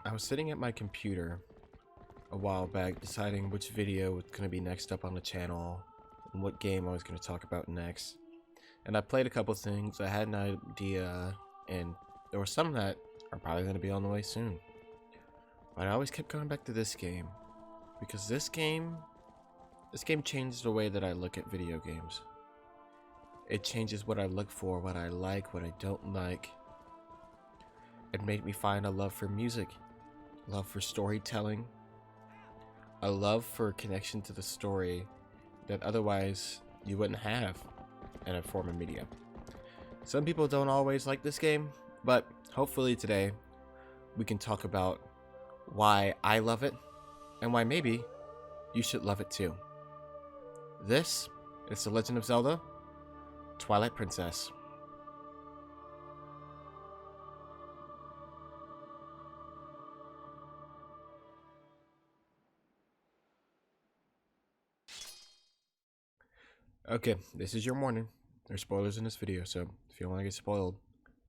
I was sitting at my computer a while back deciding which video was going to be next up on the channel and what game I was going to talk about next. And I played a couple things, I had an idea, and there were some that are probably going to be on the way soon. But I always kept going back to this game because this game changes the way that I look at video games. It changes what I look for, what I like, what I don't like. It made me find a love for music, love for storytelling, a love for connection to the story that otherwise you wouldn't have in a form of media. Some people don't always like this game, but hopefully today we can talk about why I love it and why maybe you should love it too. This is The Legend of Zelda, Twilight Princess. Okay, this is your warning. There's spoilers in this video, so if you don't want to get spoiled,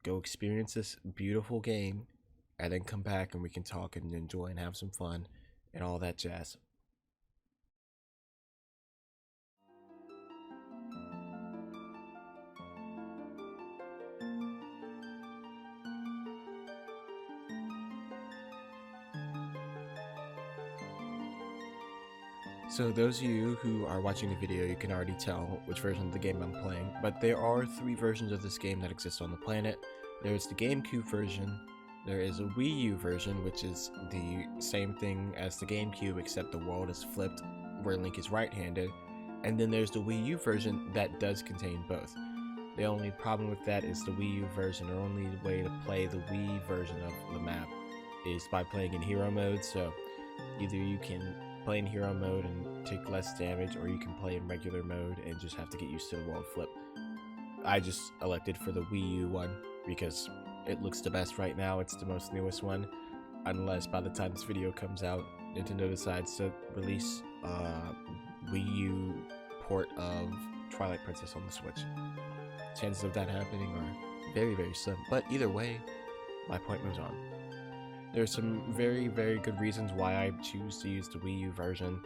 go experience this beautiful game and then come back and we can talk and enjoy and have some fun and all that jazz. So those of you who are watching the video, you can already tell which version of the game I'm playing, but there are 3 versions of this game that exist on the planet. There's the Gamecube version, there is a Wii U version, which is the same thing as the Gamecube except the world is flipped where Link is right-handed, and then there's the Wii U version that does contain both. The only problem with that is the Wii U version, or only way to play the Wii version of the map is by playing in hero mode, so either you can play in hero mode and take less damage, or you can play in regular mode and just have to get used to the world flip. I just elected for the Wii U one because it looks the best right now. It's the most newest one, unless by the time this video comes out Nintendo decides to release a Wii U port of Twilight Princess on the Switch. Chances of that happening are very, very slim, but either way, my point moves on. There's some very, very good reasons why I choose to use the Wii U version.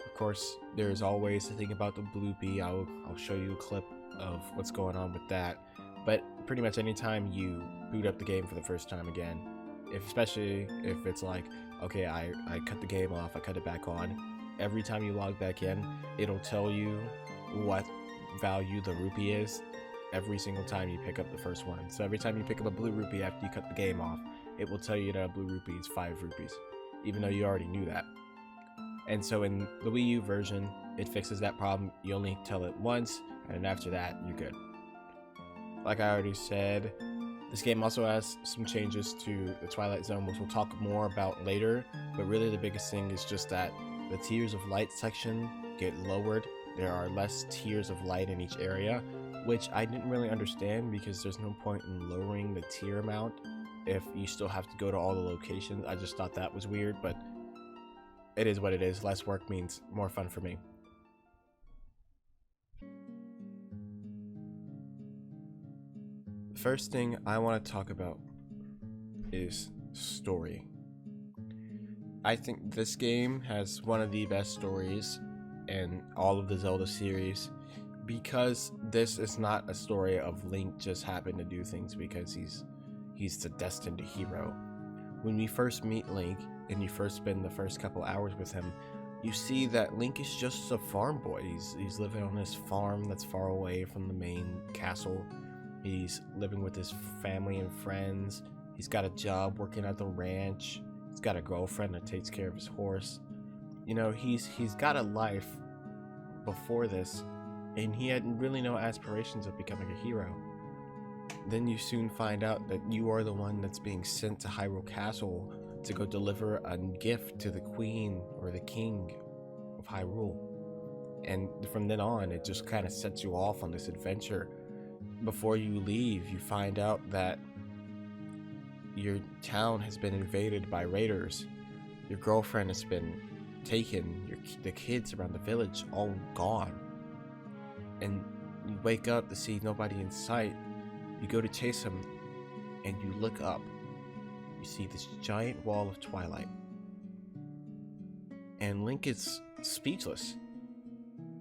Of course, there's always the thing about the bloopy. I'll show you a clip of what's going on with that. But pretty much anytime you boot up the game for the first time again, especially if it's like, okay, I cut the game off, I cut it back on, every time you log back in, it'll tell you what value the rupee is every single time you pick up the first one. So every time you pick up a blue rupee after you cut the game off, it will tell you that a blue rupee is 5 rupees, even though you already knew that. And so in the Wii U version, it fixes that problem. You only tell it once, and then after that, you're good. Like I already said, this game also has some changes to the Twilight Zone, which we'll talk more about later, but really the biggest thing is just that the tiers of light section get lowered. There are less tiers of light in each area, which I didn't really understand because there's no point in lowering the tier amount if you still have to go to all the locations. I just thought that was weird, but it is what it is. Less work means more fun for me. The first thing I want to talk about is story. I think this game has one of the best stories in all of the Zelda series, because this is not a story of Link just happened to do things because he's the destined hero. When we first meet Link and you first spend the first couple hours with him, you see that Link is just a farm boy. He's living on this farm that's far away from the main castle. He's living with his family and friends. He's got a job working at the ranch. He's got a girlfriend that takes care of his horse. You know, he's got a life before this, and he had really no aspirations of becoming a hero. Then you soon find out that you are the one that's being sent to Hyrule Castle to go deliver a gift to the queen or the king of Hyrule. And from then on, it just kind of sets you off on this adventure. Before you leave, you find out that your town has been invaded by raiders. Your girlfriend has been taken. The kids around the village all gone. And you wake up to see nobody in sight. You go to chase him, and you look up, you see this giant wall of Twilight. And Link is speechless.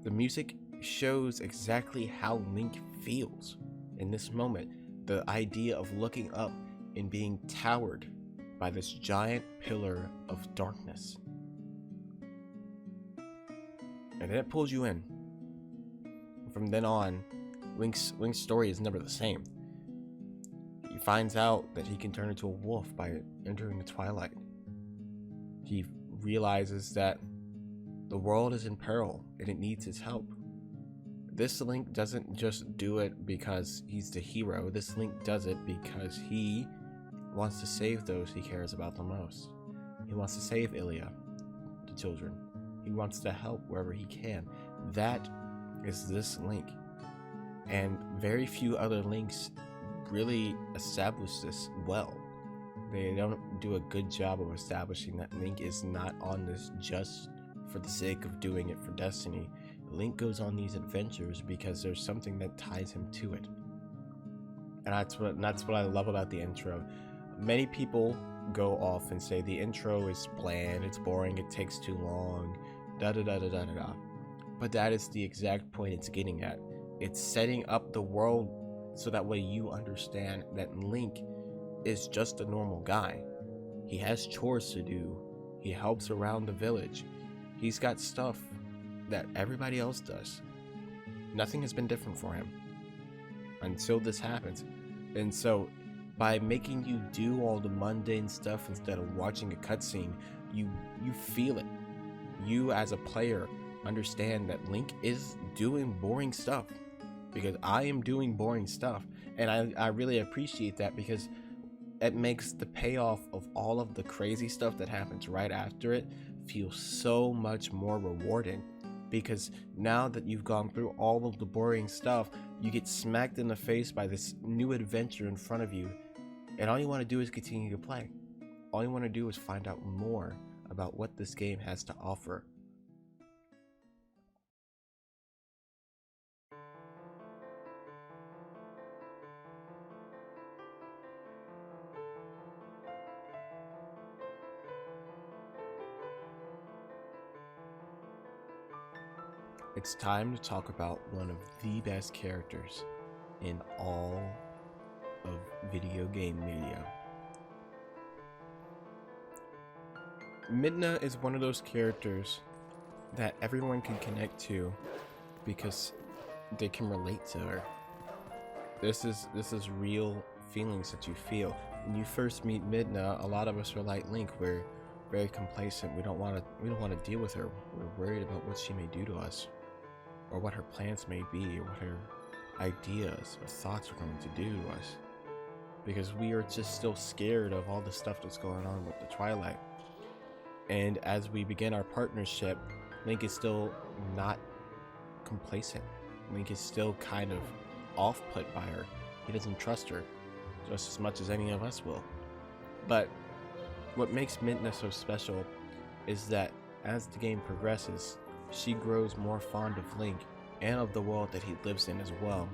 The music shows exactly how Link feels in this moment. The idea of looking up and being towered by this giant pillar of darkness. And then it pulls you in. From then on, Link's story is never the same. He finds out that he can turn into a wolf by entering the Twilight. He realizes that the world is in peril and it needs his help. This Link doesn't just do it because he's the hero. This Link does it because he wants to save those he cares about the most. He wants to save Ilia, the children. He wants to help wherever he can. That is this Link. And very few other Links really establish this well. They don't do a good job of establishing that Link is not on this just for the sake of doing it for Destiny. Link goes on these adventures because there's something that ties him to it. And that's what I love about the intro. Many people go off and say the intro is bland, it's boring, it takes too long, da da da da da da. But that is the exact point it's getting at. It's setting up the world so that way you understand that Link is just a normal guy. He has chores to do. He helps around the village. He's got stuff that everybody else does. Nothing has been different for him until this happens. And so by making you do all the mundane stuff instead of watching a cutscene, you feel it. You as a player understand that Link is doing boring stuff, because I am doing boring stuff, and I really appreciate that, because it makes the payoff of all of the crazy stuff that happens right after it feel so much more rewarding. Because now that you've gone through all of the boring stuff, you get smacked in the face by this new adventure in front of you, and all you want to do is continue to play. All you want to do is find out more about what this game has to offer. It's time to talk about one of the best characters in all of video game media. Midna is one of those characters that everyone can connect to because they can relate to her. This is real feelings that you feel. When you first meet Midna, a lot of us are like Link. We're very complacent. We don't want to deal with her. We're worried about what she may do to us, or what her plans may be, or what her ideas or thoughts are going to do to us, because we are just still scared of all the stuff that's going on with the Twilight. And as we begin our partnership, Link is still not complacent. Link is still kind of off-put by her. He doesn't trust her just as much as any of us will. But what makes Midna so special is that as the game progresses, she grows more fond of Link and of the world that he lives in as well.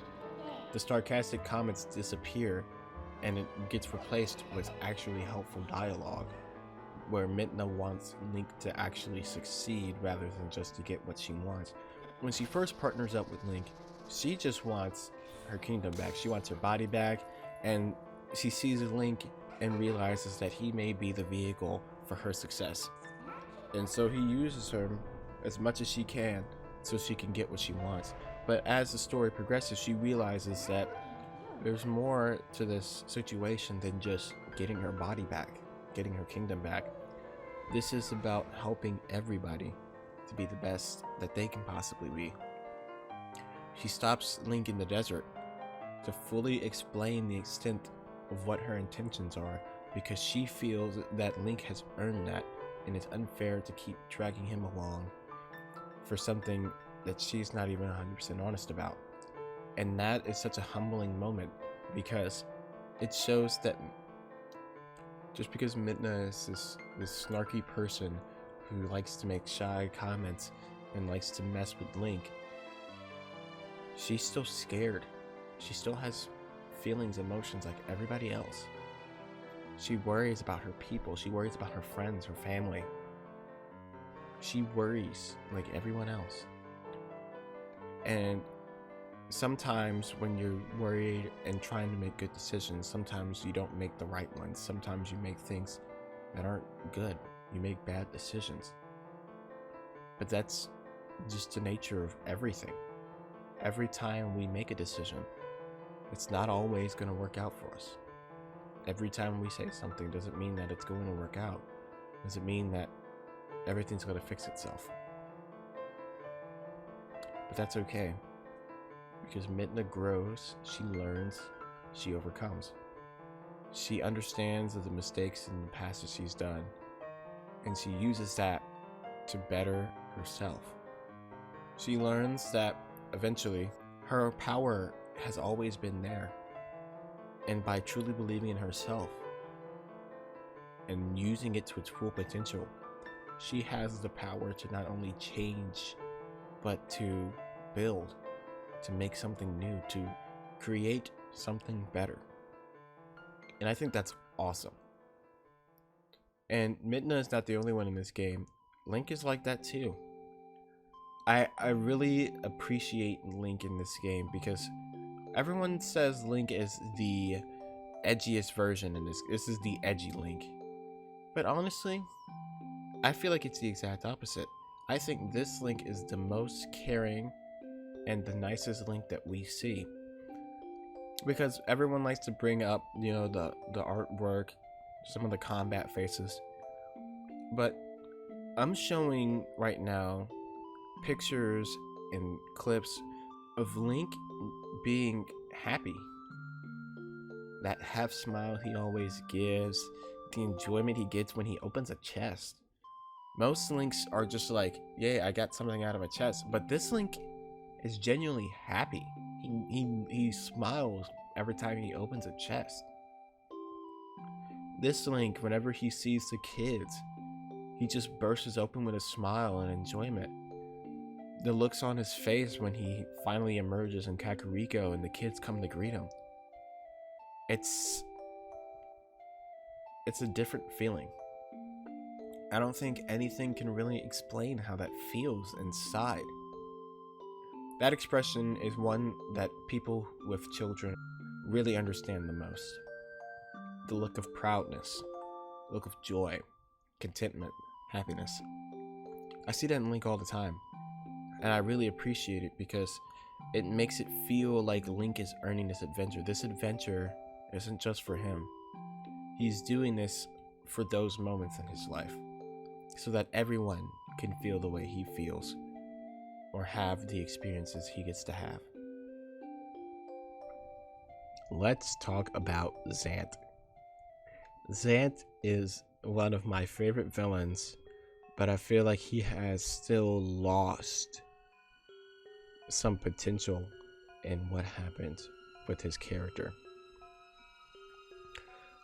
The sarcastic comments disappear, and it gets replaced with actually helpful dialogue, where Midna wants Link to actually succeed rather than just to get what she wants. When she first partners up with Link, she just wants her kingdom back. She wants her body back, and she sees Link and realizes that he may be the vehicle for her success. And so he uses her as much as she can so she can get what she wants. But as the story progresses, she realizes that there's more to this situation than just getting her body back, getting her kingdom back. This is about helping everybody to be the best that they can possibly be. She stops Link in the desert to fully explain the extent of what her intentions are, because she feels that Link has earned that, and it's unfair to keep dragging him along for something that she's not even 100% honest about. And that is such a humbling moment, because it shows that just because Midna is this snarky person who likes to make shy comments and likes to mess with Link, she's still scared. She still has feelings, emotions like everybody else. She worries about her people. She worries about her friends, her family. She worries like everyone else. And sometimes when you're worried and trying to make good decisions, sometimes you don't make the right ones. Sometimes you make things that aren't good. You make bad decisions. But that's just the nature of everything. Every time we make a decision, it's not always going to work out for us. Every time we say something doesn't mean that it's going to work out. Doesn't mean that everything's going to fix itself. But that's okay. Because Midna grows, she learns, she overcomes. She understands the mistakes in the past that she's done, and she uses that to better herself. She learns that eventually her power has always been there, and by truly believing in herself and using it to its full potential, she has the power to not only change, but to build, to make something new, to create something better. And I think that's awesome. And Midna is not the only one in this game. Link is like that too. I really appreciate Link in this game because everyone says Link is the edgiest version in this. This is the edgy Link. But honestly, I feel like it's the exact opposite. I think this Link is the most caring and the nicest Link that we see. Because everyone likes to bring up, you know, the artwork, some of the combat faces. But I'm showing right now pictures and clips of Link being happy. That half smile he always gives, the enjoyment he gets when he opens a chest. Most Links are just like, yay, I got something out of a chest. But this Link is genuinely happy. He smiles every time he opens a chest. This Link, whenever he sees the kids, he just bursts open with a smile and enjoyment. The looks on his face when he finally emerges in Kakariko and the kids come to greet him. It's a different feeling. I don't think anything can really explain how that feels inside. That expression is one that people with children really understand the most. The look of proudness, the look of joy, contentment, happiness. I see that in Link all the time, and I really appreciate it because it makes it feel like Link is earning this adventure. This adventure isn't just for him. He's doing this for those moments in his life, so that everyone can feel the way he feels, or have the experiences he gets to have. Let's talk about Zant. Zant is one of my favorite villains, but I feel like he has still lost some potential in what happened with his character.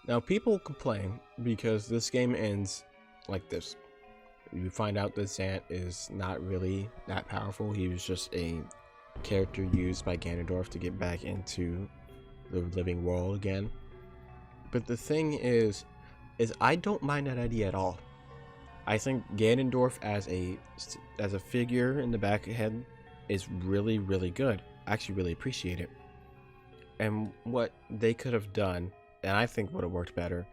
Now, people complain because this game ends like this. You find out that Zant is not really that powerful. He was just a character used by Ganondorf to get back into the living world again. But the thing is I don't mind that idea at all. I think Ganondorf as a figure in the back head is really, really good. I actually really appreciate it. And what they could have done, and I think would have worked better,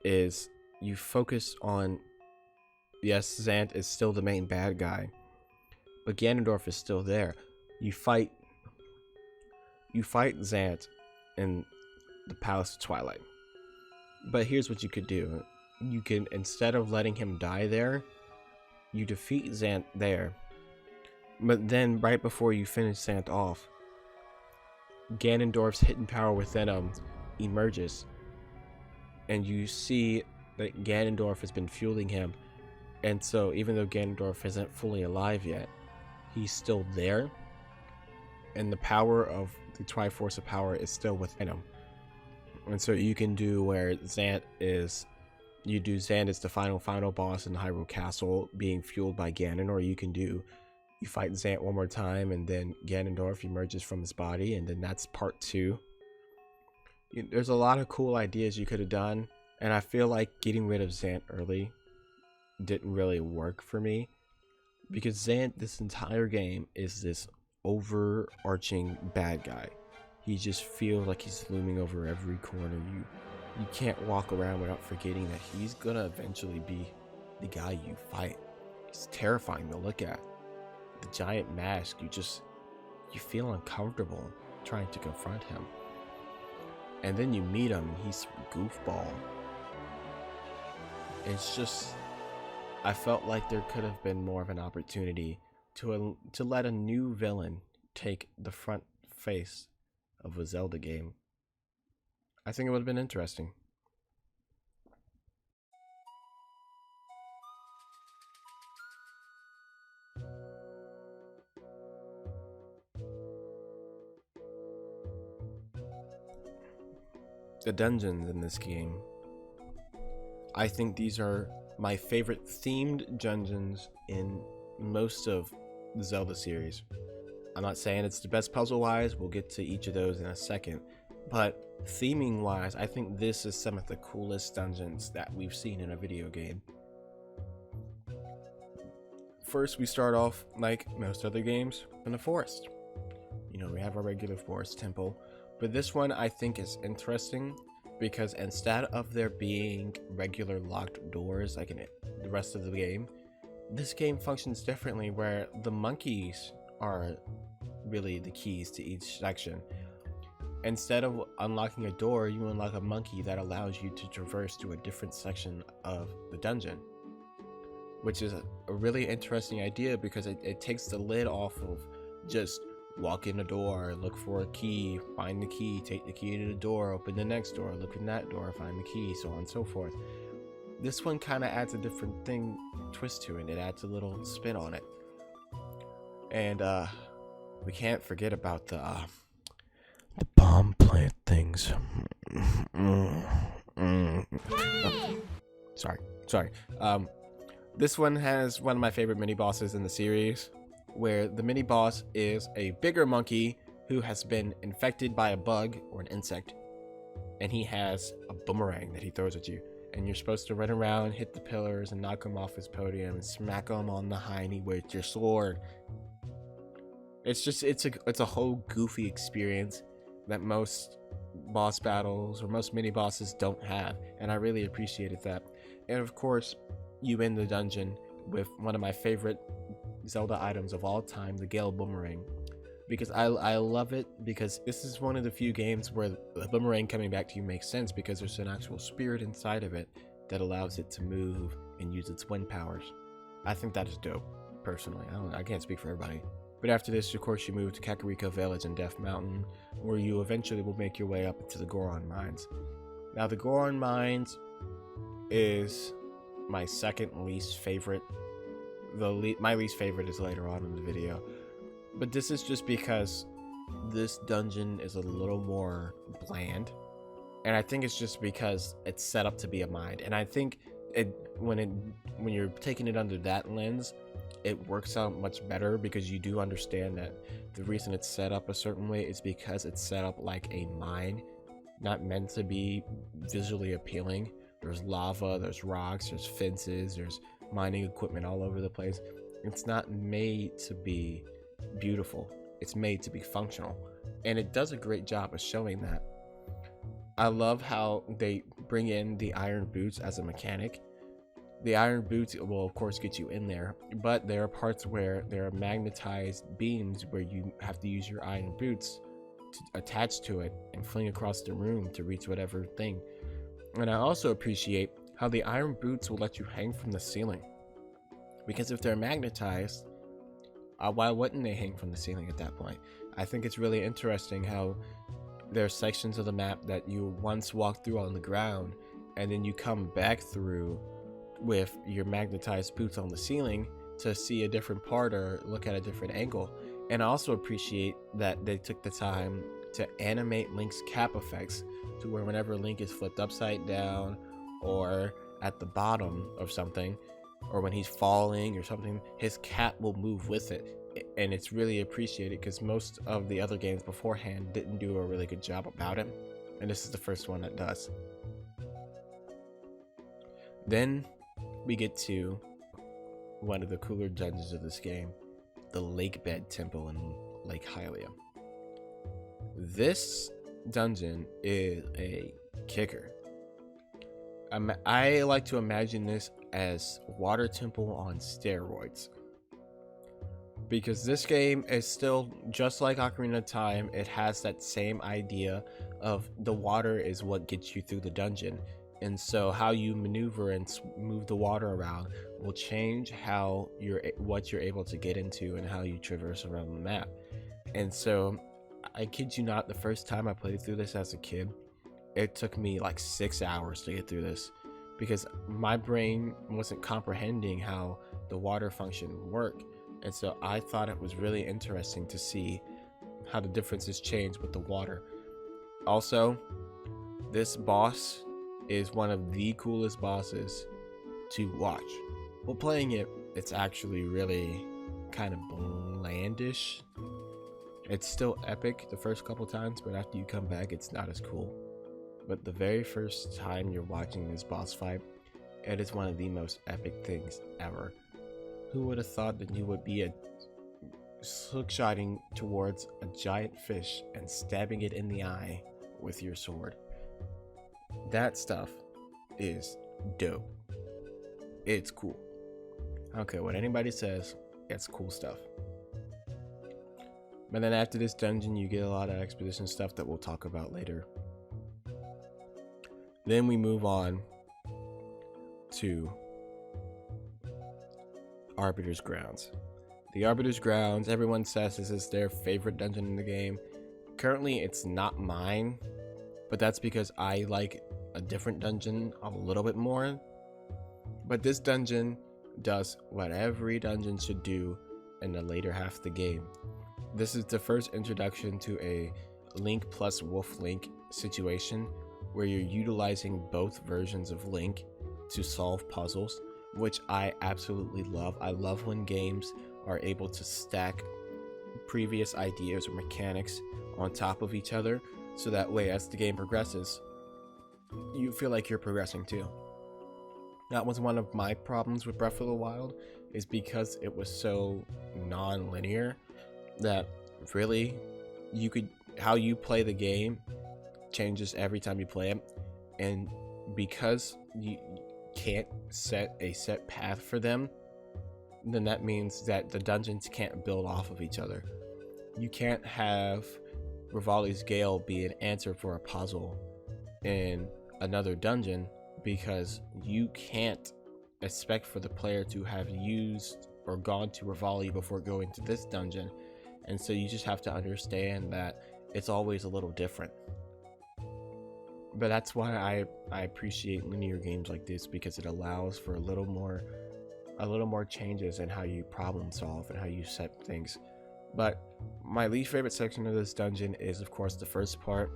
is you focus on, yes, Zant is still the main bad guy, but Ganondorf is still there. You fight Zant in the Palace of Twilight. But here's what you could do. You can, instead of letting him die there, you defeat Zant there. But then right before you finish Zant off, Ganondorf's hidden power within him emerges. And you see that Ganondorf has been fueling him. And so even though Ganondorf isn't fully alive yet, he's still there. And the power of the Triforce of Power is still within him. And so you can do where Zant is the final boss in the Hyrule Castle being fueled by Ganon, or you fight Zant one more time and then Ganondorf emerges from his body, and then that's part 2. There's a lot of cool ideas you could have done. And I feel like getting rid of Zant early didn't really work for me, because Zant, this entire game, is this overarching bad guy. He just feels like he's looming over every corner. You can't walk around without forgetting that he's gonna eventually be the guy you fight. He's terrifying to look at. The giant mask, you feel uncomfortable trying to confront him. And then you meet him, and he's goofball. It's just, I felt like there could have been more of an opportunity to let a new villain take the front face of a Zelda game. I think it would have been interesting. The dungeons in this game, I think these are my favorite themed dungeons in most of the Zelda series. I'm not saying it's the best puzzle-wise, we'll get to each of those in a second, but theming-wise, I think this is some of the coolest dungeons that we've seen in a video game. First, we start off, like most other games, in a forest. You know, we have our regular forest temple, but this one I think is interesting because instead of there being regular locked doors like in the rest of the game, this game functions differently, where the monkeys are really the keys to each section. Instead of unlocking a door, you unlock a monkey that allows you to traverse to a different section of the dungeon, which is a really interesting idea because it takes the lid off of just walk in the door, look for a key, find the key, take the key to the door, open the next door, look in that door, find the key, so on and so forth. This one kind of adds a different twist to it. It adds a little spin on it. And we can't forget about the bomb plant things. Sorry. This one has one of my favorite mini bosses in the series, where the mini boss is a bigger monkey who has been infected by a bug or an insect, and he has a boomerang that he throws at you, and you're supposed to run around, hit the pillars, and knock him off his podium and smack him on the hiney with your sword. It's a whole goofy experience that most boss battles or most mini bosses don't have, and I really appreciated that. And of course, you end the dungeon with one of my favorite Zelda items of all time, the Gale Boomerang, because I love it, because this is one of the few games where the boomerang coming back to you makes sense, because there's an actual spirit inside of it that allows it to move and use its wind powers. I think that is dope, personally. I can't speak for everybody. But after this, of course, you move to Kakariko Village and Death Mountain, where you eventually will make your way up into the Goron Mines. Now, the Goron Mines is my second least favorite. My least favorite is later on in the video, but this is just because this dungeon is a little more bland, and I think it's just because it's set up to be a mine, and I think when you're taking it under that lens, it works out much better, because you do understand that the reason it's set up a certain way is because it's set up like a mine, not meant to be visually appealing. There's lava, there's rocks, there's fences, there's mining equipment all over the place. It's not made to be beautiful, it's made to be functional, and it does a great job of showing that. I love how they bring in the iron boots as a mechanic. The iron boots will of course get you in there, but there are parts where there are magnetized beams where you have to use your iron boots to attach to it and fling across the room to reach whatever thing. And I also appreciate how the iron boots will let you hang from the ceiling, because if they're magnetized, why wouldn't they hang from the ceiling at that point? I think it's really interesting how there are sections of the map that you once walked through on the ground, and then you come back through with your magnetized boots on the ceiling to see a different part or look at a different angle. And I also appreciate that they took the time to animate Link's cap effects, to where whenever Link is flipped upside down or at the bottom of something, or when he's falling or something, his cap will move with it. And it's really appreciated, because most of the other games beforehand didn't do a really good job about it, and this is the first one that does. Then we get to one of the cooler dungeons of this game, the Lake Bed Temple in Lake Hylia. This dungeon is a kicker. I like to imagine this as Water Temple on steroids, because this game is still just like Ocarina of Time. It has that same idea of the water is what gets you through the dungeon, and so how you maneuver and move the water around will change what you're able to get into and how you traverse around the map. And so I kid you not, the first time I played through this as a kid, it took me like 6 hours to get through this, because my brain wasn't comprehending how the water function worked. And so I thought it was really interesting to see how the differences change with the water. Also, this boss is one of the coolest bosses to watch. While playing it, it's actually really kind of blandish. It's still epic the first couple times, but after you come back, it's not as cool. But the very first time you're watching this boss fight, it is one of the most epic things ever. Who would have thought that you would be hook-shotting towards a giant fish and stabbing it in the eye with your sword? That stuff is dope. It's cool. I don't care what anybody says, it's cool stuff. But then after this dungeon, you get a lot of exposition stuff that we'll talk about later. Then we move on to Arbiter's Grounds. The Arbiter's Grounds, everyone says this is their favorite dungeon in the game. Currently, it's not mine, but that's because I like a different dungeon a little bit more. But this dungeon does what every dungeon should do in the later half of the game. This is the first introduction to a Link plus Wolf Link situation, where you're utilizing both versions of Link to solve puzzles, which I absolutely love. I love when games are able to stack previous ideas or mechanics on top of each other, so that way as the game progresses, you feel like you're progressing too. That was one of my problems with Breath of the Wild, is because it was so non-linear that really how you play the game changes every time you play it. And because you can't set a set path for them, then that means that the dungeons can't build off of each other. You can't have Rivali's Gale be an answer for a puzzle in another dungeon, because you can't expect for the player to have used or gone to Rivali before going to this dungeon. And so you just have to understand that it's always a little different. But that's why I appreciate linear games like this, because it allows for a little more changes in how you problem solve and how you set things. But my least favorite section of this dungeon is, of course, the first part.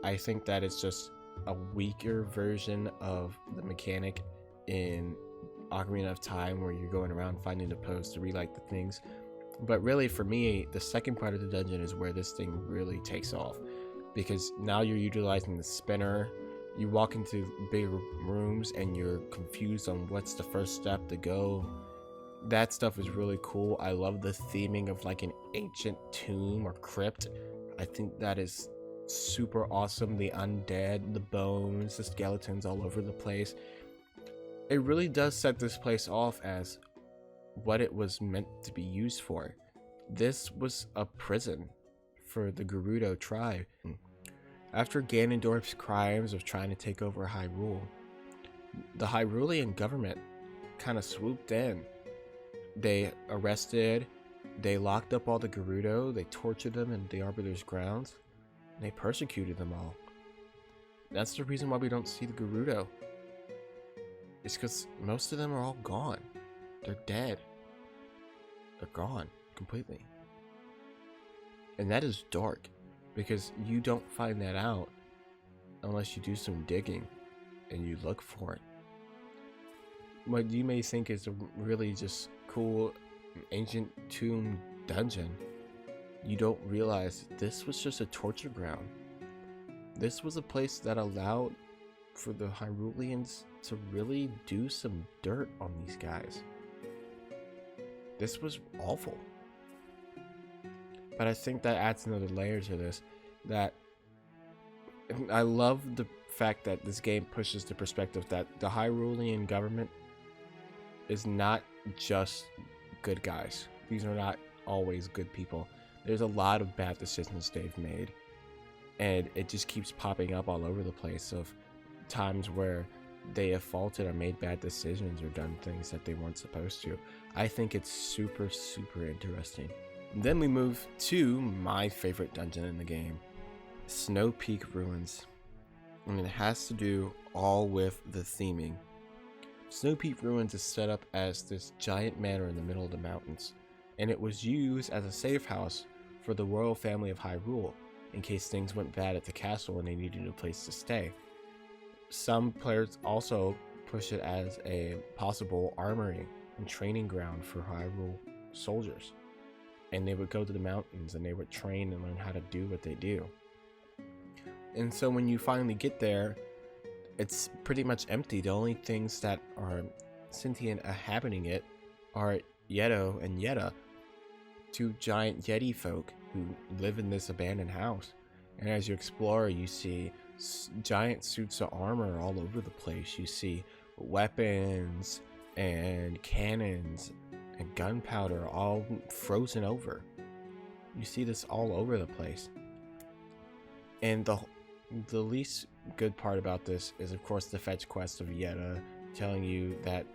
I think that it's just a weaker version of the mechanic in Ocarina of Time, where you're going around finding the post to relight the things. But really, for me, the second part of the dungeon is where this thing really takes off, because now you're utilizing the spinner. You walk into big rooms and you're confused on what's the first step to go. That stuff is really cool. I love the theming of like an ancient tomb or crypt. I think that is super awesome. The undead, the bones, the skeletons all over the place. It really does set this place off as what it was meant to be used for. This was a prison for the Gerudo tribe. After Ganondorf's crimes of trying to take over Hyrule, the Hyrulean government kind of swooped in. They arrested, they locked up all the Gerudo, they tortured them in the Arbiter's Grounds, and they persecuted them all. That's the reason why we don't see the Gerudo. It's because most of them are all gone. They're dead. They're gone completely. And that is dark, because you don't find that out unless you do some digging and you look for it. What you may think is a really just cool ancient tomb dungeon, you don't realize this was just a torture ground. This was a place that allowed for the Hyruleans to really do some dirt on these guys. This was awful. But I think that adds another layer to this, that I love the fact that this game pushes the perspective that the Hyrulean government is not just good guys. These are not always good people. There's a lot of bad decisions they've made, and it just keeps popping up all over the place of times where they have faulted or made bad decisions or done things that they weren't supposed to. I think it's super, super interesting. And then we move to my favorite dungeon in the game, Snow Peak Ruins. And it has to do all with the theming. Snow Peak Ruins is set up as this giant manor in the middle of the mountains, and it was used as a safe house for the royal family of Hyrule in case things went bad at the castle and they needed a place to stay. Some players also push it as a possible armory and training ground for Hyrule soldiers, and they would go to the mountains and they would train and learn how to do what they do. And so when you finally get there, it's pretty much empty. The only things that are sentient inhabiting it are Yeto and Yetta, two giant Yeti folk who live in this abandoned house. And as you explore, you see giant suits of armor all over the place. You see weapons and cannons and gunpowder all frozen over. You see this all over the place. And the least good part about this is, of course, the fetch quest of Yetta telling you that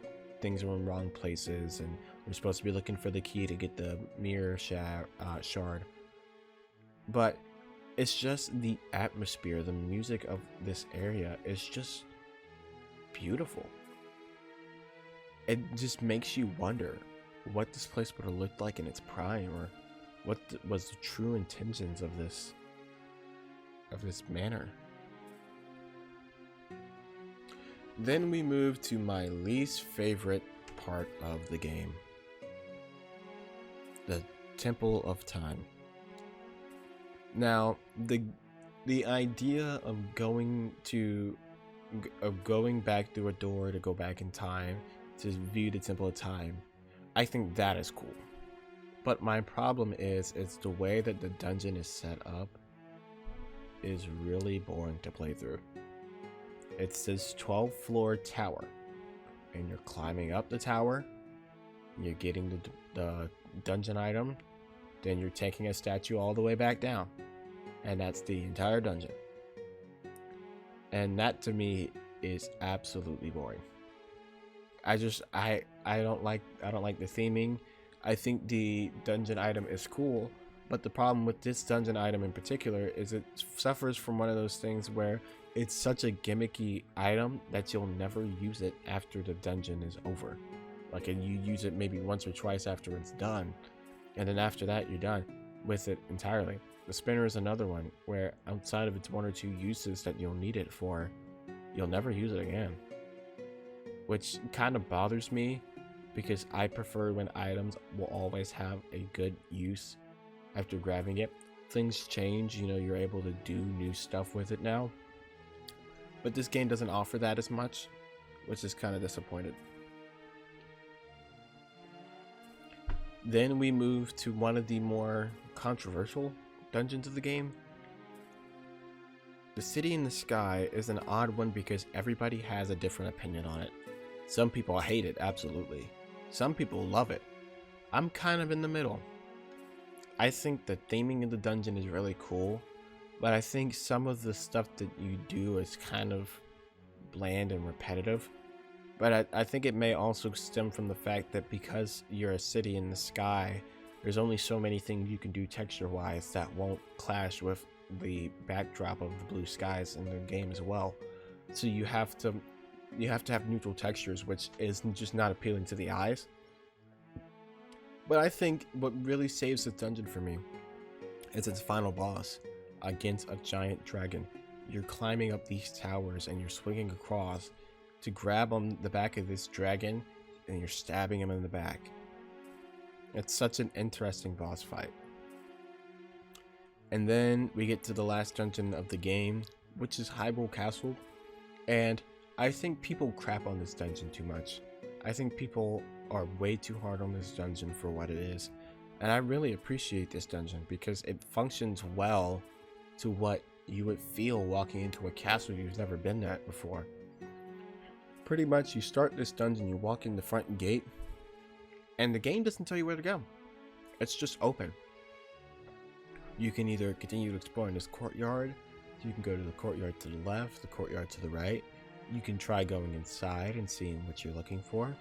things are in wrong places and you're supposed to be looking for the key to get the mirror shard. But it's just the atmosphere, the music of this area is just beautiful. It just makes you wonder what this place would have looked like in its prime, or what was the true intentions of this manor. Then we move to my least favorite part of the game, the Temple of Time. Now, the idea of going back through a door to go back in time to view the Temple of Time, I think that is cool. But my problem is the way that the dungeon is set up is really boring to play through. It's this 12-floor tower, and you're climbing up the tower, you're getting the dungeon item, then you're taking a statue all the way back down, and that's the entire dungeon. And that to me is absolutely boring. I don't like the theming. I think the dungeon item is cool, but the problem with this dungeon item in particular is it suffers from one of those things where it's such a gimmicky item that you'll never use it after the dungeon is over. Like, and you use it maybe once or twice after it's done, and then after that you're done with it entirely. The spinner is another one where outside of its one or two uses that you'll need it for, you'll never use it again, which kind of bothers me, because I prefer when items will always have a good use after grabbing it. Things change, you know, you're able to do new stuff with it now, but this game doesn't offer that as much, which is kind of disappointed. Then we move to one of the more controversial dungeons of the game. The City in the Sky is an odd one because everybody has a different opinion on it. Some people hate it, absolutely. Some people love it. I'm kind of in the middle. I think the theming of the dungeon is really cool, but I think some of the stuff that you do is kind of bland and repetitive. But I think it may also stem from the fact that because you're a city in the sky, there's only so many things you can do texture-wise that won't clash with the backdrop of the blue skies in the game as well. So you have to have neutral textures, which is just not appealing to the eyes. But I think what really saves the dungeon for me is its final boss against a giant dragon. You're climbing up these towers and you're swinging across to grab on the back of this dragon, and you're stabbing him in the back. It's such an interesting boss fight. And then we get to the last dungeon of the game, which is Hyrule Castle. And I think people crap on this dungeon too much. I think people are way too hard on this dungeon for what it is. And I really appreciate this dungeon because it functions well to what you would feel walking into a castle you've never been at before. Pretty much, you start this dungeon, you walk in the front gate, and the game doesn't tell you where to go. It's just open. You can either continue to explore in this courtyard, you can go to the courtyard to the left, the courtyard to the right. You can try going inside and seeing what you're looking for.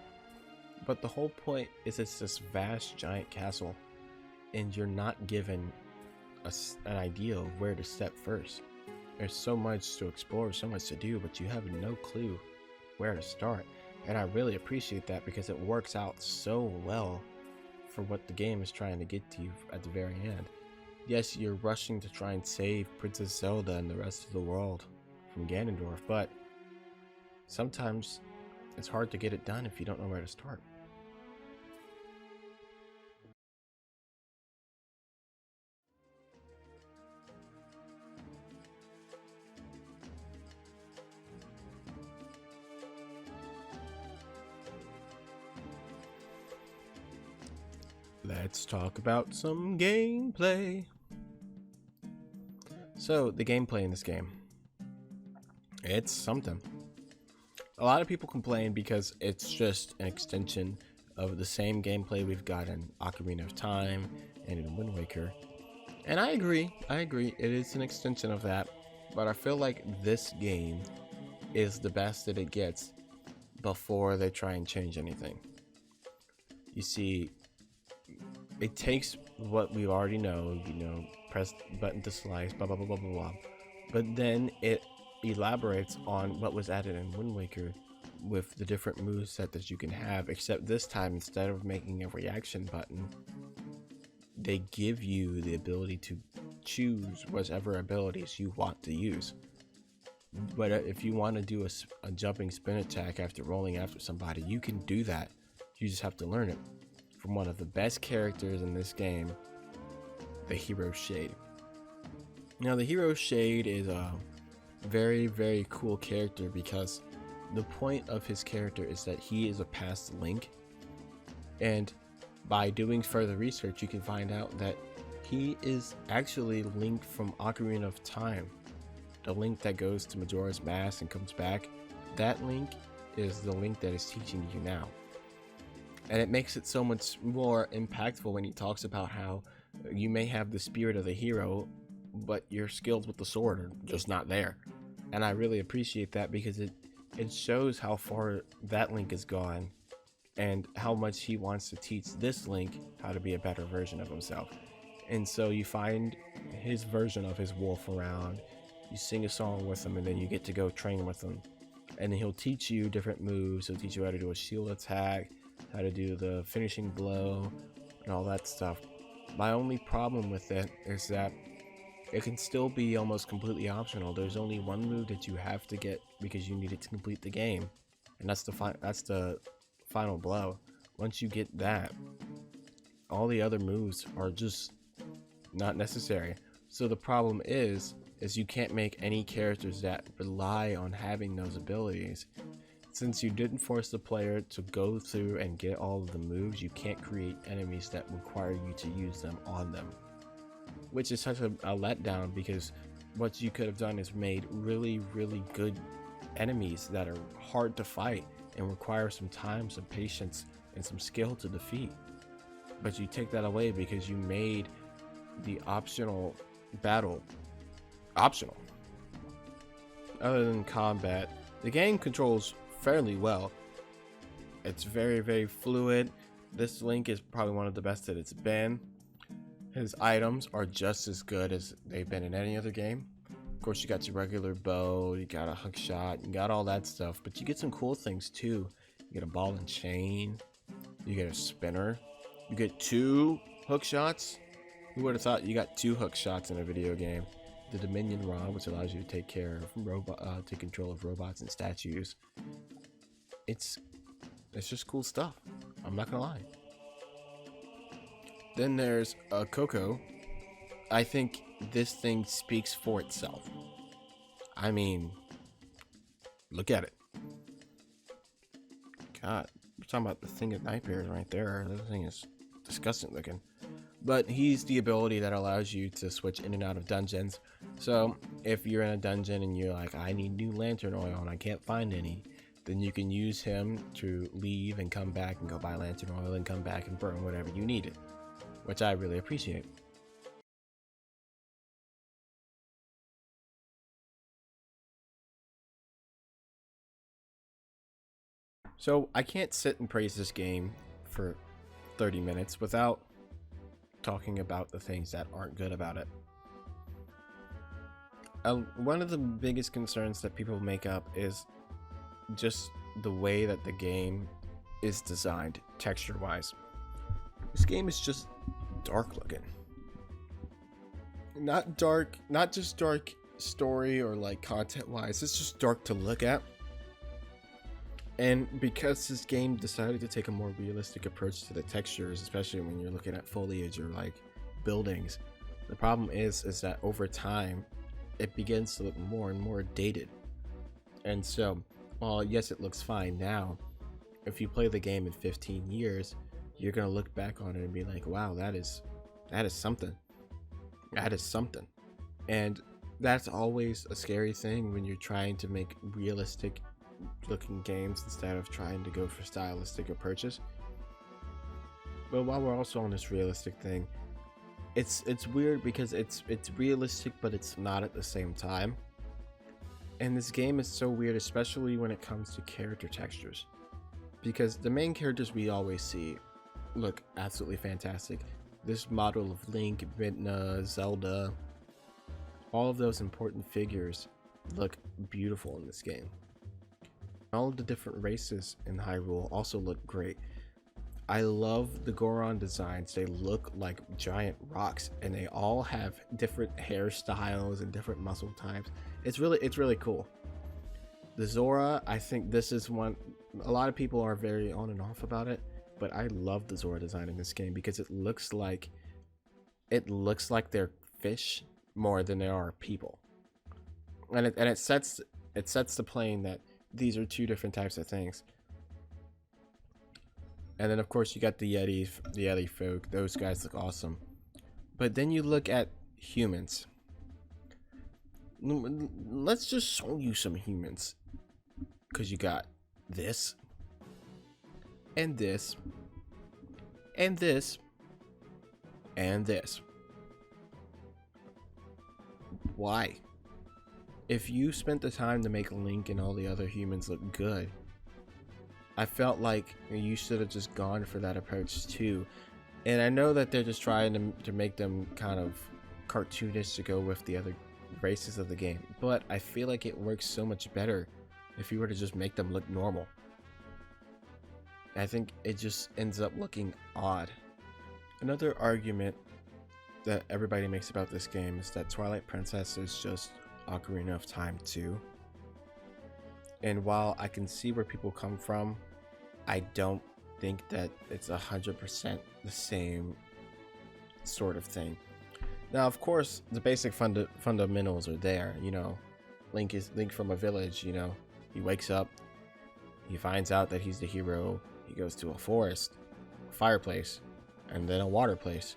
But the whole point is it's this vast, giant castle, and you're not given an idea of where to step first. There's so much to explore, so much to do, but you have no clue where to start. And I really appreciate that because it works out so well for what the game is trying to get to you at the very end. Yes, you're rushing to try and save Princess Zelda and the rest of the world from Ganondorf, but sometimes it's hard to get it done if you don't know where to start. Let's talk about some gameplay. So, the gameplay in this game, it's something. A lot of people complain because it's just an extension of the same gameplay we've got in Ocarina of Time and in Wind Waker. And I agree, it is an extension of that, but I feel like this game is the best that it gets before they try and change anything. You see, it takes what we already know, press button to slice, blah blah blah blah blah blah, but then it elaborates on what was added in Wind Waker with the different moveset that you can have, except this time instead of making a reaction button, they give you the ability to choose whatever abilities you want to use. But if you want to do a jumping spin attack after rolling after somebody, you can do that. You just have to learn it from one of the best characters in this game, the Hero Shade. Now, the Hero Shade is a very, very cool character because the point of his character is that he is a past Link, and by doing further research, you can find out that he is actually Link from Ocarina of Time. The Link that goes to Majora's Mask and comes back, that Link is the Link that is teaching you now. And it makes it so much more impactful when he talks about how you may have the spirit of the hero, but your skills with the sword are just not there. And I really appreciate that because it shows how far that Link has gone and how much he wants to teach this Link how to be a better version of himself. And so you find his version of his wolf around, you sing a song with him, and then you get to go train with him. And he'll teach you different moves. He'll teach you how to do a shield attack, how to do the finishing blow, and all that stuff. My only problem with it is that it can still be almost completely optional. There's only one move that you have to get because you need it to complete the game, and that's the final blow. Once you get that, all the other moves are just not necessary. So the problem is you can't make any characters that rely on having those abilities. Since you didn't force the player to go through and get all of the moves, you can't create enemies that require you to use them on them. Which is such a letdown because what you could have done is made really, really good enemies that are hard to fight and require some time, some patience, and some skill to defeat. But you take that away because you made the optional battle optional. Other than combat, the game controls fairly well. It's very, very fluid. This Link is probably one of the best that it's been. His items are just as good as they've been in any other game. Of course, you got your regular bow, you got a hook shot, you got all that stuff, but you get some cool things too. You get a ball and chain, you get a spinner, you get 2 hook shots. Who would have thought you got 2 hook shots in a video game? The Dominion Rod, which allows you to take control of robots and statues. It's just cool stuff. I'm not gonna lie. Then there's Coco. I think this thing speaks for itself. I mean, Look at it. God, we're talking about the thing of nightmares right there. This thing is disgusting looking. But he's the ability that allows you to switch in and out of dungeons. So if you're in a dungeon and you're like, I need new lantern oil and I can't find any, then you can use him to leave and come back and go buy lantern oil and come back and burn whatever you needed, which I really appreciate. So I can't sit and praise this game for 30 minutes without talking about the things that aren't good about it. One of the biggest concerns that people make up is just the way that the game is designed texture wise. This game is just dark looking. Not dark, not just dark story or like content wise, it's just dark to look at. And because this game decided to take a more realistic approach to the textures, especially when you're looking at foliage or like buildings, the problem is that over time it begins to look more and more dated. And so, while yes, it looks fine now, if you play the game in 15 years, you're gonna look back on it and be like, wow, that is something. That is something. And that's always a scary thing when you're trying to make realistic looking games instead of trying to go for stylistic approaches. But while we're also on this realistic thing, it's weird because it's realistic but it's not at the same time. And this game is so weird, especially when it comes to character textures, because the main characters we always see look absolutely fantastic. This model of Link, Midna, Zelda, all of those important figures look beautiful in this game. All of the different races in Hyrule also look great. I love the Goron designs. They look like giant rocks and they all have different hairstyles and different muscle types. It's really cool. The Zora, I think this is one, a lot of people are very on and off about it, but I love the Zora design in this game because it looks like they're fish more than they are people. And it sets the plane that these are two different types of things. And then of course you got the Yeti folk. Those guys look awesome. But then you look at humans. Let's just show you some humans. Because you got this. And this. And this. And this. Why? If you spent the time to make Link and all the other humans look good, I felt like you should have just gone for that approach too. And I know that they're just trying to make them kind of cartoonish to go with the other races of the game, but I feel like it works so much better if you were to just make them look normal. I think it just ends up looking odd. Another argument that everybody makes about this game is that Twilight Princess is just Ocarina of Time 2. And while I can see where people come from, I don't think that it's 100% the same sort of thing. Now, of course, the basic fundamentals are there. You know, Link from a village. You know, he wakes up, he finds out that he's the hero. He goes to a forest, a fireplace, and then a water place,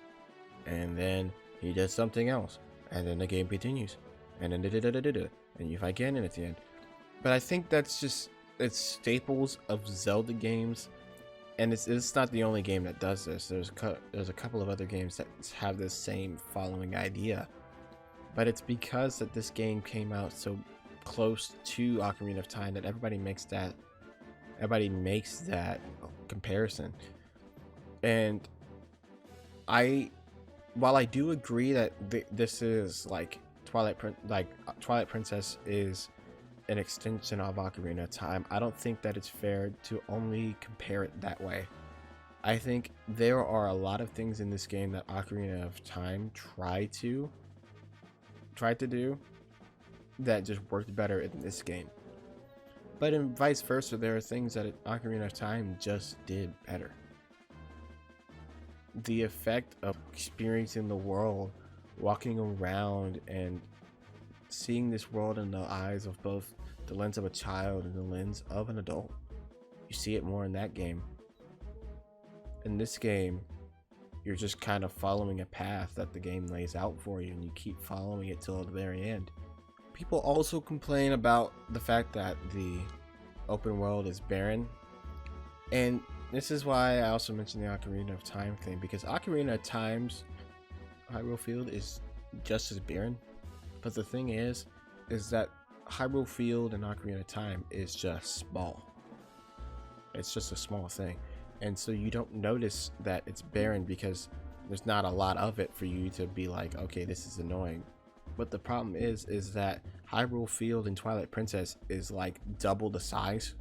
and then he does something else, and then the game continues. And then and you fight Ganon at the end. But I think it's staples of Zelda games, and it's not the only game that does this. There's a couple of other games that have this same following idea, but it's because that this game came out so close to Ocarina of Time that everybody makes that comparison. And while I do agree that this is like Twilight Princess is an extension of Ocarina of Time, I don't think that it's fair to only compare it that way. I think there are a lot of things in this game that Ocarina of Time tried to do that just worked better in this game. But in vice versa, there are things that Ocarina of Time just did better. The effect of experiencing the world, walking around and seeing this world in the eyes of both the lens of a child and the lens of an adult. You see it more in that game. In this game, you're just kind of following a path that the game lays out for you, and you keep following it till the very end. People also complain about the fact that the open world is barren, and this is why I also mentioned the Ocarina of Time thing, because Ocarina of Time's Hyrule Field is just as barren, but the thing is that Hyrule Field and Ocarina of Time is just small. It's just a small thing, and so you don't notice that it's barren because there's not a lot of it for you to be like, okay, this is annoying. But the problem is that Hyrule Field in Twilight Princess is like double the size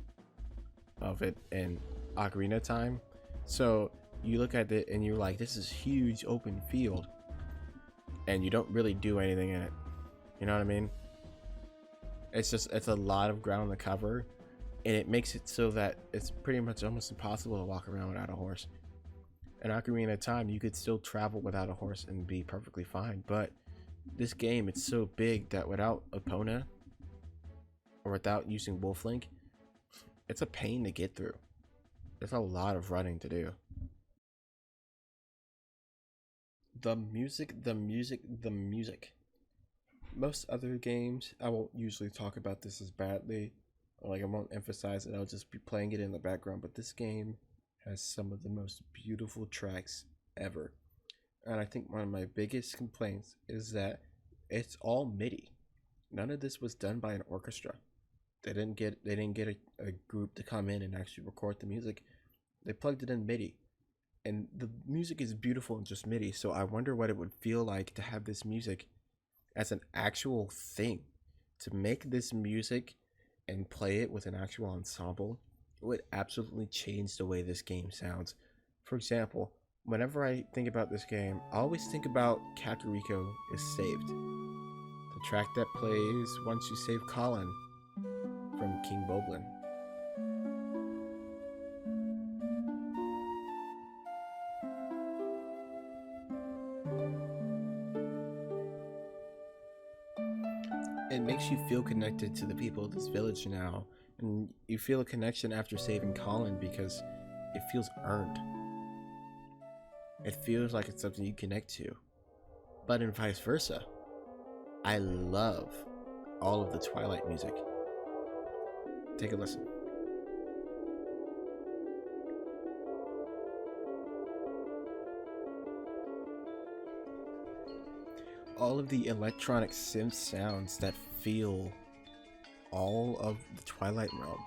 of it in Ocarina of Time. So you look at it and you're like, this is huge open field, and you don't really do anything in it. You know what I mean? It's a lot of ground to cover, and it makes it so that it's pretty much almost impossible to walk around without a horse. In Ocarina of Time, you could still travel without a horse and be perfectly fine, but this game, it's so big that without Epona or without using Wolf Link, it's a pain to get through. There's a lot of running to do. The music. Most other games, I won't usually talk about this as badly, or like I won't emphasize it, I'll just be playing it in the background, but this game has some of the most beautiful tracks ever. And I think one of my biggest complaints is that it's all MIDI. None of this was done by an orchestra. They didn't get a group to come in and actually record the music. They plugged it in MIDI. And the music is beautiful in just MIDI, so I wonder what it would feel like to have this music as an actual thing. To make this music and play it with an actual ensemble, it would absolutely change the way this game sounds. For example, whenever I think about this game, I always think about Kakariko is Saved. The track that plays once you save Colin from King Boblin. It makes you feel connected to the people of this village now, and you feel a connection after saving Colin because it feels earned. It feels like it's something you connect to. But in vice versa, I love all of the Twilight music. Take a listen. All of the electronic synth sounds that feel all of the Twilight realm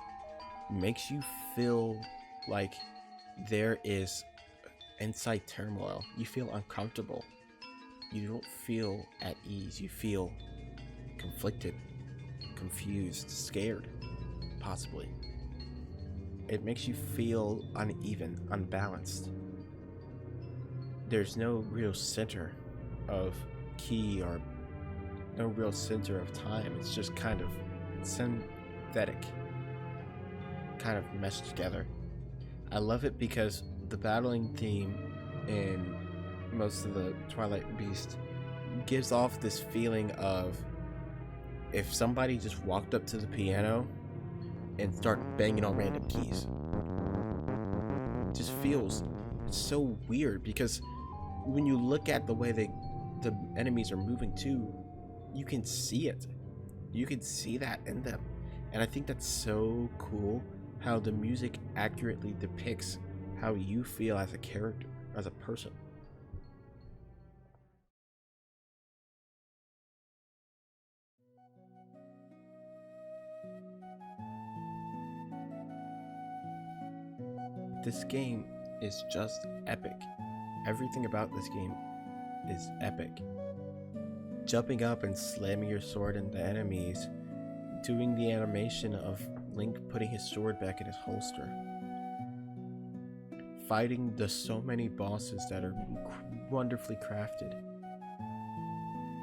makes you feel like there is inside turmoil. You feel uncomfortable. You don't feel at ease. You feel conflicted, confused, scared, possibly. It makes you feel uneven, unbalanced. There's no real center of key or no real center of time. It's just kind of synthetic, kind of meshed together. I love it because the battling theme in most of the Twilight Beast gives off this feeling of if somebody just walked up to the piano and started banging on random keys. It just feels so weird because when you look at the way the enemies are moving too, you can see it. You can see that in them. And I think that's so cool how the music accurately depicts how you feel as a character, as a person. This game is just epic. Everything about this game is epic. Jumping up and slamming your sword into enemies, doing the animation of Link putting his sword back in his holster, fighting the so many bosses that are wonderfully crafted.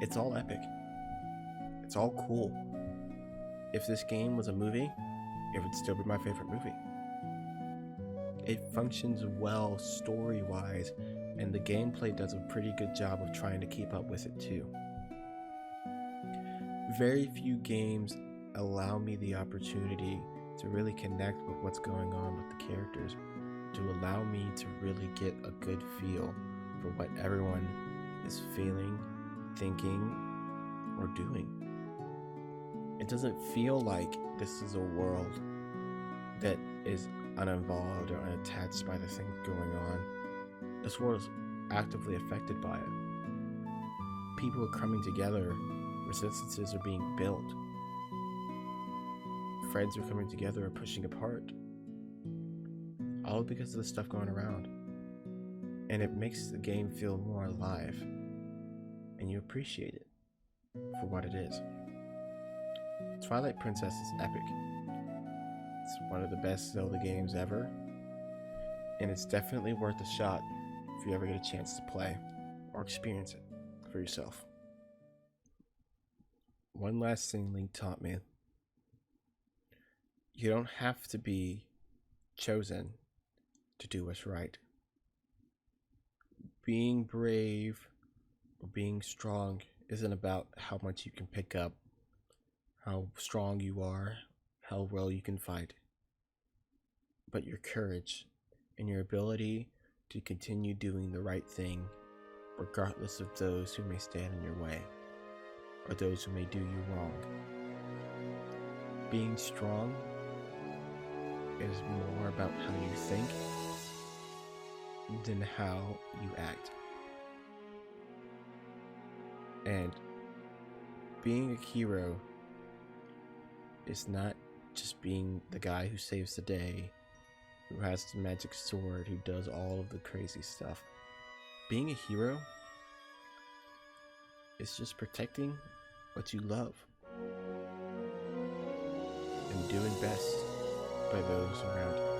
It's all epic. It's all cool. If this game was a movie, it would still be my favorite movie. It functions well story-wise, and the gameplay does a pretty good job of trying to keep up with it too. Very few games allow me the opportunity to really connect with what's going on with the characters, to allow me to really get a good feel for what everyone is feeling, thinking, or doing. It doesn't feel like this is a world that is uninvolved or unattached by the things going on. This world is actively affected by it. People are coming together, resistances are being built, friends are coming together or pushing apart, all because of the stuff going around. And it makes the game feel more alive, and you appreciate it for what it is. Twilight Princess is epic. It's one of the best Zelda games ever, and it's definitely worth a shot if you ever get a chance to play or experience it for yourself. One last thing Link taught me: you don't have to be chosen to do what's right. Being brave or being strong isn't about how much you can pick up, how strong you are, how well you can fight, but your courage and your ability to continue doing the right thing regardless of those who may stand in your way or those who may do you wrong. Being strong is more about how you think than how you act. And being a hero is not just being the guy who saves the day, who has the magic sword, who does all of the crazy stuff. Being a hero is just protecting what you love and doing best by those around you.